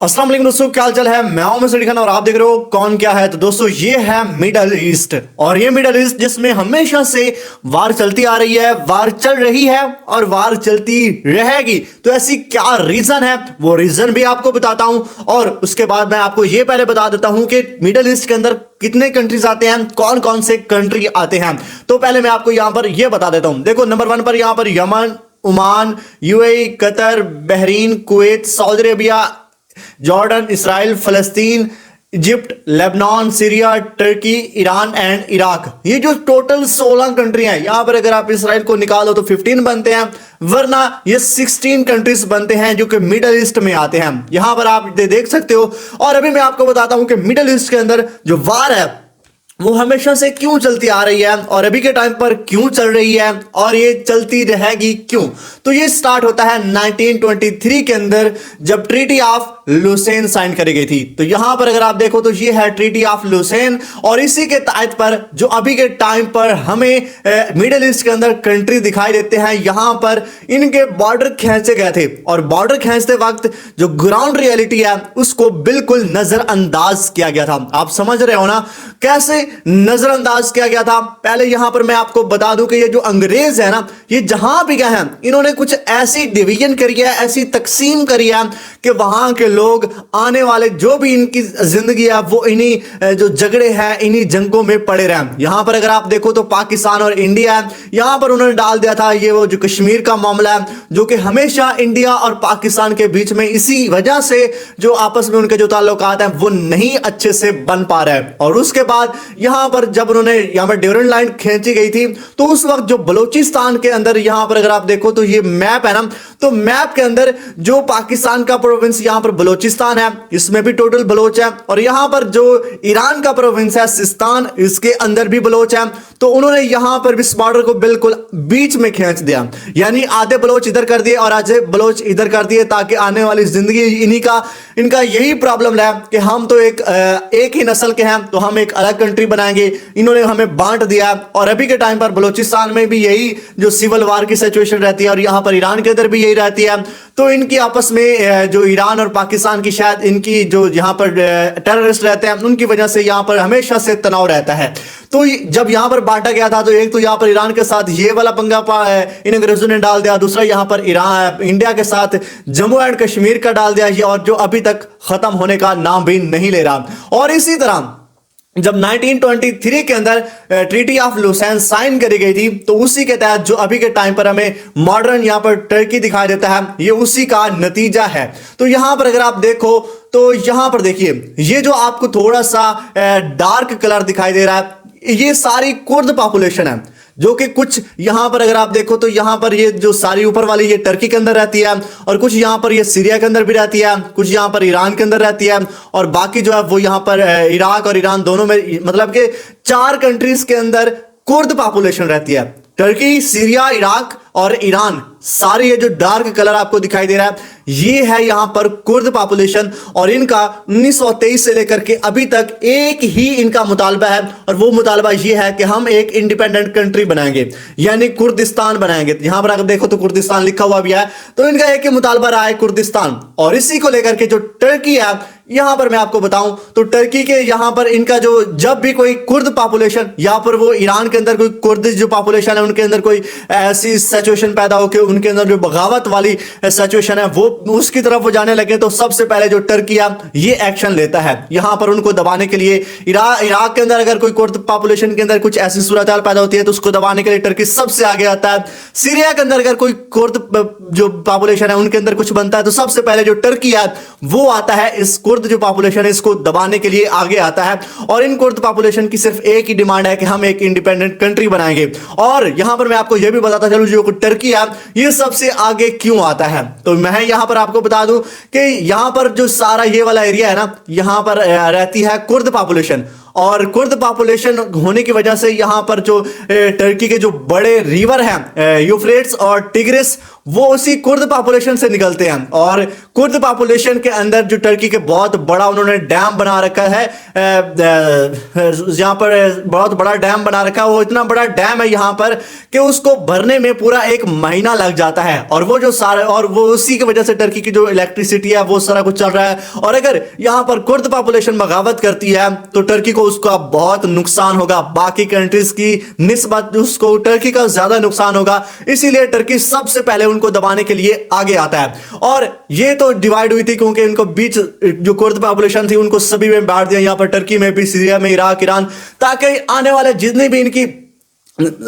अस्सलाम वालेकुम दोस्तों, क्या हाल चाल है। मैं हूं मिस्टर खान और आप देख रहे हो कौन क्या है। तो दोस्तों ये है मिडल ईस्ट और ये मिडल ईस्ट जिसमें हमेशा से वार चलती आ रही है, वार चल रही है और वार चलती रहेगी। तो ऐसी क्या रीजन है, वो रीजन भी आपको बताता हूं और उसके बाद मैं आपको ये पहले बता देता हूं कि मिडल ईस्ट के अंदर कितने कंट्रीज आते हैं, कौन कौन से कंट्री आते हैं। तो पहले मैं आपको यहां पर यह बता देता हूं। देखो नंबर 1 पर यहां पर Yemen, Oman, UAE, Qatar, Bahrain, Kuwait, Saudi Arabia, Jordan, Israel, फलस्तीन, Egypt, Lebanon, Syria, Turkey, Iran and Iraq. ये जो टोटल 16 कंट्री हैं, यहां पर अगर आप इसराइल को निकालो तो 15 बनते हैं, वरना ये 16 कंट्रीज बनते हैं जो कि मिडल ईस्ट में आते हैं। यहां पर आप देख सकते हो। और अभी मैं आपको बताता हूं कि मिडल ईस्ट के अंदर जो वार है वो हमेशा से क्यों चलती आ रही है और अभी के टाइम पर क्यों चल रही है और ये चलती रहेगी क्यों। तो ये स्टार्ट होता है 1923 के अंदर, जब ट्रीटी ऑफ लुसेन साइन करी गई थी। तो यहां पर अगर आप देखो तो ये है ट्रीटी ऑफ लुसेन और इसी के तहत पर जो अभी के टाइम पर हमें मिडिल ईस्ट के अंदर कंट्री दिखाई देते हैं, यहां पर इनके बॉर्डर खींचे गए थे और बॉर्डर खींचते वक्त जो ग्राउंड रियलिटी है उसको बिल्कुल नजरअंदाज किया गया था। आप समझ रहे हो ना कैसे नजरअंदाज किया गया था। पहले यहां पर मैं आपको बता दूं कि ये जो अंग्रेज है ना, ये जहां भी गए हैं इन्होंने कुछ ऐसी डिवीजन करी है, ऐसी तकसीम करी है कि वहां के लोग आने वाले जो भी इनकी जिंदगी है वो इन्हीं जो झगड़े हैं, इन्हीं जंगों में पड़े रहे। यहां पर अगर आप देखो तो पाकिस्तान और इंडिया है, यहां पर उन्होंने डाल दिया था ये वो जो कश्मीर का मामला है, जो कि हमेशा इंडिया और पाकिस्तान के बीच में इसी वजह से जो आपस में उनके जो ताल्लुकात हैं वो नहीं अच्छे से बन पा रहे हैं। और उसके बाद यहां पर जब उन्होंने यहां पर ड्यूरेंट लाइन खींची गई थी तो उस वक्त जो बलूचिस्तान के अंदर यहां पर अगर आप देखो तो ये मैप है ना, तो मैप के अंदर जो पाकिस्तान का प्रोविंस यहां पर बलूचिस्तान है, इसमें भी टोटल बलोच है। और यहां पर जो ईरान का प्रोविंस है सिस्तान, इसके अंदर भी बलोच है। तो उन्होंने यहां पर भी इस बॉर्डर को बिल्कुल बीच में खींच दिया, यानी आधे बलोच इधर कर दिए और आधे बलोच इधर कर दिए, ताकि आने वाली जिंदगी इनका यही प्रॉब्लम है कि हम तो एक ही नस्ल के हैं तो हम एक अलग कंट्री बनाएंगे। इन्होंने हमें बांट दिया और अभी के टाइम पर बलूचिस्तान में भी यही जो सिविल वार की सिचुएशन रहती है और यहां पर ईरान के अंदर भी यही रहती है। तो इनकी आपस में जो ईरान और पाकिस्तान की शायद इनकी जो यहां पर टेररिस्ट रहते हैं उनकी वजह से यहां पर हमेशा से तनाव रहता है। तो जब यहां पर बांटा गया था तो एक तो यहां पर ईरान के साथ ये वाला पंगा इन अंग्रेजों ने डाल दिया, दूसरा यहां पर ईरान इंडिया के साथ जम्मू एंड कश्मीर का डाल दिया और जो अभी तक खत्म होने का नाम भी नहीं ले रहा। और इसी तरह जब 1923 के अंदर ट्रीटी ऑफ लुसेन साइन करी गई थी तो उसी के तहत जो अभी के टाइम पर हमें मॉडर्न यहां पर टर्की दिखाई देता है, ये उसी का नतीजा है। तो यहां पर अगर आप देखो तो यहां पर देखिए ये जो आपको थोड़ा सा डार्क कलर दिखाई दे रहा है, ये सारी कुर्द पॉपुलेशन है, जो कि कुछ यहां पर अगर आप देखो तो यहां पर ये जो सारी ऊपर वाली ये टर्की के अंदर रहती है और कुछ यहां पर ये सीरिया के अंदर भी रहती है, कुछ यहां पर ईरान के अंदर रहती है और बाकी जो है वो यहां पर इराक और ईरान दोनों में, मतलब कि 4 कंट्रीज के अंदर कुर्द पॉपुलेशन रहती है। टर्की, सीरिया, इराक और ईरान, सारे ये जो डार्क कलर आपको दिखाई दे रहा है ये है यहां पर कुर्द पॉपुलेशन। और इनका 1923 से लेकर के अभी तक एक ही इनका मुतालबा है और वो मुतालबा ये है कि हम एक इंडिपेंडेंट कंट्री बनाएंगे, यानी कुर्दिस्तान बनाएंगे। यहां पर अगर देखो तो कुर्दिस्तान लिखा हुआ भी है, तो इनका एक ही मुतालबा रहा है कुर्दिस्तान। और इसी को लेकर के जो टर्की है, यहां पर मैं आपको बताऊं तो टर्की के यहां पर इनका जो जब भी कोई कुर्द पॉपुलेशन यहां पर वो ईरान के अंदर कोई कुर्द जो पॉपुलेशन है उनके अंदर कोई ऐसी सिचुएशन पैदा हो के उनके अंदर जो बगावत वाली सिचुएशन है वो उसकी तरफ वो जाने लगे, तो सबसे पहले जो टर्की है ये एक्शन लेता है यहां पर उनको दबाने के लिए। इराक के अंदर अगर कोई कुर्द पॉपुलेशन के अंदर कुछ ऐसी सूरत हाल पैदा होती है तो उसको दबाने के लिए टर्की सबसे आगे आता है। सीरिया के अंदर अगर कोई कुर्द जो पॉपुलेशन है उनके अंदर कुछ बनता है तो सबसे पहले जो टर्की है वो आता है इस कुर्द जो पॉपुलेशन है इसको दबाने के लिए आगे आता है। और इन कुर्द पॉपुलेशन की सिर्फ एक ही डिमांड है कि हम एक इंडिपेंडेंट कंट्री बनाएंगे। और यहां पर मैं आपको यह भी बताता चलूं जो टर्की है ये सबसे आगे क्यों आता है, तो मैं यहां पर आपको बता दूं कि यहां पर जो सारा ये वाला एरिया है ना, यहां पर रहती है कुर्द पॉपुलेशन और कुर्द पॉपुलेशन होने की वजह से यहां पर जो टर्की के जो बड़े रिवर हैं यूफ्रेट्स और टिग्रिस, वो उसी कुर्द पॉपुलेशन से निकलते हैं। और कुर्द पॉपुलेशन के अंदर जो टर्की के बहुत बड़ा उन्होंने डैम बना रखा है, यहाँ पर बहुत बड़ा डैम बना रखा है। वो इतना बड़ा डैम है यहाँ पर कि उसको भरने में पूरा 1 महीना लग जाता है। और वो जो सारे, और वो उसी की वजह से टर्की की जो इलेक्ट्रिसिटी है वो सारा कुछ चल रहा है। और अगर यहाँ पर कुर्द पॉपुलेशन बगावत करती है तो टर्की को उसका बहुत नुकसान होगा, बाकी कंट्रीज की निस्बत उसको टर्की का ज्यादा नुकसान होगा। इसीलिए टर्की सबसे पहले उनको दबाने के लिए आगे आता है। और ये तो डिवाइड हुई थी क्योंकि इनको बीच जो कुर्द पॉपुलेशन थी उनको सभी में बांट दिया, यहाँ पर टर्की में भी, सीरिया में, इराक, ईरान, ताकि आने वाले जितने भी इनकी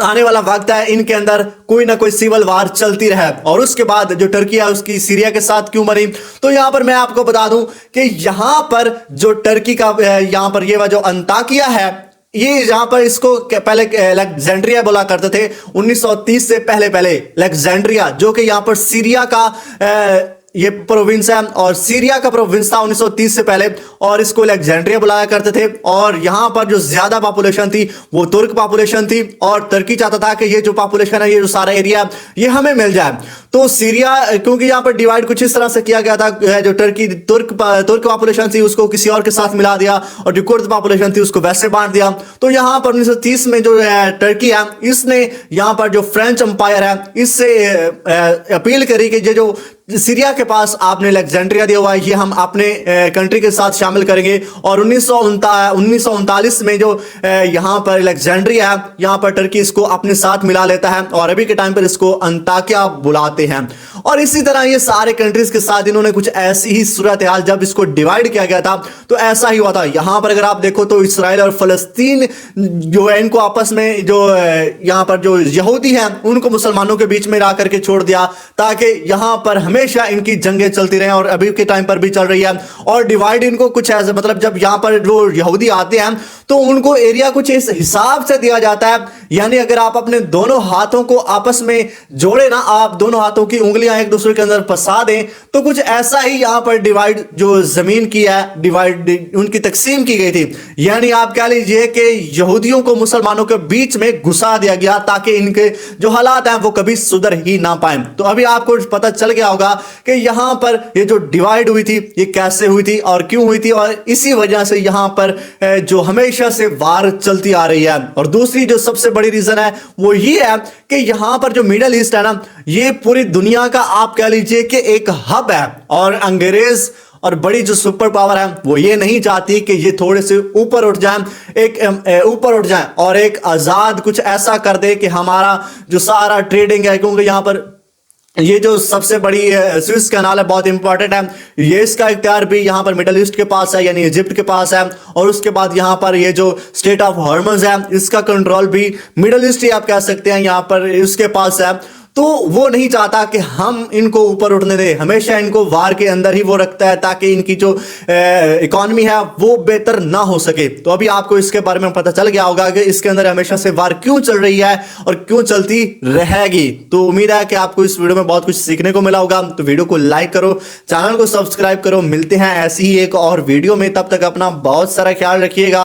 आने वाला वक्त है इनके अंदर कोई ना कोई सिविल वार चलती रहे। और उसके बाद जो टर्की है उसकी सीरिया के साथ क्यों मरी, तो यहां पर मैं आपको बता दूं कि यहां पर जो टर्की का यहां पर ये जो अंताकिया है, ये यहां पर इसको पहले अलेक्जेंड्रिया बोला करते थे 1930 से पहले अलेक्जेंड्रिया, जो कि यहां पर सीरिया का ये प्रोविंस है और सीरिया का प्रोविंस था 1930 से पहले, और इसको अलेक्जेंड्रिया बुलाया करते थे। और यहां पर जो ज्यादा पॉपुलेशन थी वो तुर्क पॉपुलेशन थी, और टर्की चाहता था कि ये जो पॉपुलेशन है, ये जो सारा एरिया ये हमें मिल जाए। तो सीरिया, क्योंकि यहां पर डिवाइड कुछ इस तरह से किया गया था, जो टर्की तुर्क पॉपुलेशन थी उसको किसी और के साथ मिला दिया, और जो कुर्द पॉपुलेशन थी उसको वैसे बांट दिया। तो यहां पर 1930 में जो टर्की है इसने यहां पर जो फ्रेंच एम्पायर है इससे अपील करी कि ये जो सीरिया के पास आपने अलेक्जेंड्रिया दिया हुआ है ये हम अपने कंट्री के साथ शामिल करेंगे। और 1939 में जो यहां पर अलेक्जेंड्रिया है, यहां पर टर्की इसको अपने साथ मिला लेता है, और अभी के टाइम पर इसको अंताकिया बुलाते हैं। और इसी तरह ये सारे कंट्रीज के साथ इन्होंने कुछ ऐसी ही सूरत हाल, जब इसको डिवाइड किया गया था तो ऐसा ही हुआ था। यहां पर अगर आप देखो तो इसराइल और फलस्तीन जो है इनको आपस में, जो यहां पर जो यहूदी हैं उनको मुसलमानों के बीच में ला करके छोड़ दिया, ताकि यहां पर हमेशा इनकी जंगें चलती रहे, और अभी के टाइम पर भी चल रही है। और डिवाइड इनको कुछ ऐसे, मतलब जब यहां पर जो यहूदी आते हैं तो उनको एरिया कुछ इस हिसाब से दिया जाता है, यानी अगर आप अपने दोनों हाथों को आपस में जोड़े ना, आप दोनों हाथों की उंगलियां एक दूसरे के अंदर फंसा दें, तो कुछ ऐसा ही यहां पर डिवाइड जो जमीन की है, डिवाइड उनकी तकसीम की गई थी। यानी आप कह लीजिए कि यहूदियों को मुसलमानों के बीच में घुसा दिया गया, ताकि इनके जो हालात हैं वो कभी सुधर ही ना पाए। तो अभी आपको पता चल गया होगा कि यहां पर ये जो डिवाइड हुई थी ये कैसे हुई थी और क्यों हुई थी, और इसी वजह से यहां पर जो हमेशा से वार चलती आ रही है। और दूसरी जो सबसे बड़ी रीजन है वो ये है कि यहां पर जो मिडिल ईस्ट है ना, ये पूरी दुनिया का आप कह लीजिए कि एक हब है, और अंग्रेज और बड़ी जो सुपर पावर है वो ये नहीं चाहती कि ये थोड़े से ऊपर उठ जाए, ऊपर उठ जाए और एक आजाद कुछ ऐसा कर दे कि हमारा जो सारा ट्रेडिंग है, क्योंकि यहां पर ये जो सबसे बड़ी स्विस कैनाल है बहुत इंपॉर्टेंट है, ये इसका इख्तियार भी यहाँ पर मिडिल ईस्ट के पास है, यानी इजिप्ट के पास है। और उसके बाद यहाँ पर ये जो स्टेट ऑफ हॉर्मज है इसका कंट्रोल भी मिडिल ईस्ट ही आप कह सकते हैं यहाँ पर इसके पास है। तो वो नहीं चाहता कि हम इनको ऊपर उठने दें, हमेशा इनको वार के अंदर ही वो रखता है, ताकि इनकी जो इकोनॉमी है वो बेहतर ना हो सके। तो अभी आपको इसके बारे में पता चल गया होगा कि इसके अंदर हमेशा से वार क्यों चल रही है और क्यों चलती रहेगी। तो उम्मीद है कि आपको इस वीडियो में बहुत कुछ सीखने को मिला होगा। तो वीडियो को लाइक करो, चैनल को सब्सक्राइब करो। मिलते हैं ऐसी ही एक और वीडियो में, तब तक अपना बहुत सारा ख्याल रखिएगा।